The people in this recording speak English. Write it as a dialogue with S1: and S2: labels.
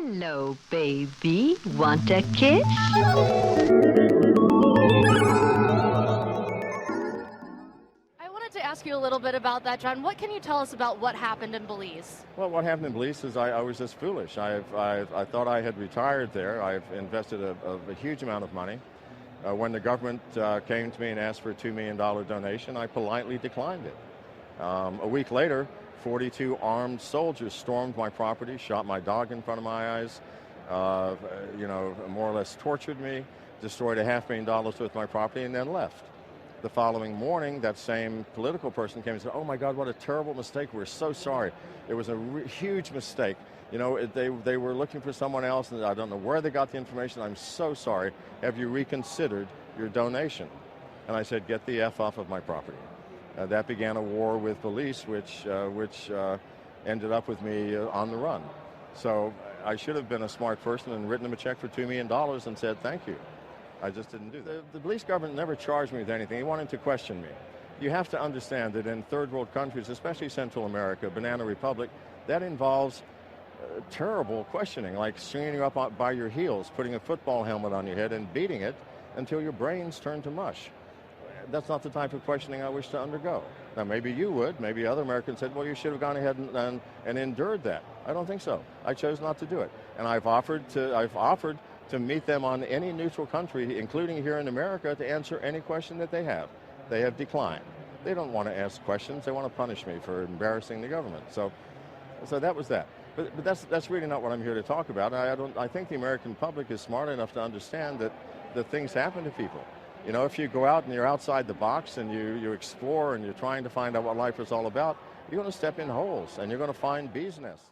S1: Hello, baby. Want a kiss?
S2: I wanted to ask you a little bit about that, John. What can you tell us about what happened in Belize?
S3: Well, what happened in Belize is I was just foolish. I thought I had retired there. I've invested a huge amount of money. When the government came to me and asked for a $2 million donation, I politely declined it. A week later, 42 armed soldiers stormed my property, shot my dog in front of my eyes, more or less tortured me, destroyed $500,000 worth of my property, and then left. The following morning, that same political person came and said, "Oh my God, what a terrible mistake. We're so sorry. It was a huge mistake. They were looking for someone else, and I don't know where they got the information. I'm so sorry. Have you reconsidered your donation?" And I said, "Get the F off of my property." That began a war with Belize, which ended up with me on the run. So I should have been a smart person and written them a check for $2 million and said thank you. I just didn't do that. The Belize government never charged me with anything. He wanted to question me. You have to understand that in third world countries, especially Central America, Banana Republic, that involves terrible questioning, like stringing you up by your heels, putting a football helmet on your head and beating it until your brains turn to mush. That's not the type of questioning I wish to undergo. Now, maybe you would. Maybe other Americans said, well, you should have gone ahead and endured that. I don't think so. I chose not to do it. And I've offered to meet them on any neutral country, including here in America, to answer any question that they have. They have declined. They don't want to ask questions. They want to punish me for embarrassing the government. So that was that. But that's really not what I'm here to talk about. I think the American public is smart enough to understand that things happen to people. If you go out and you're outside the box and you explore and you're trying to find out what life is all about, you're going to step in holes and you're going to find bees' nests.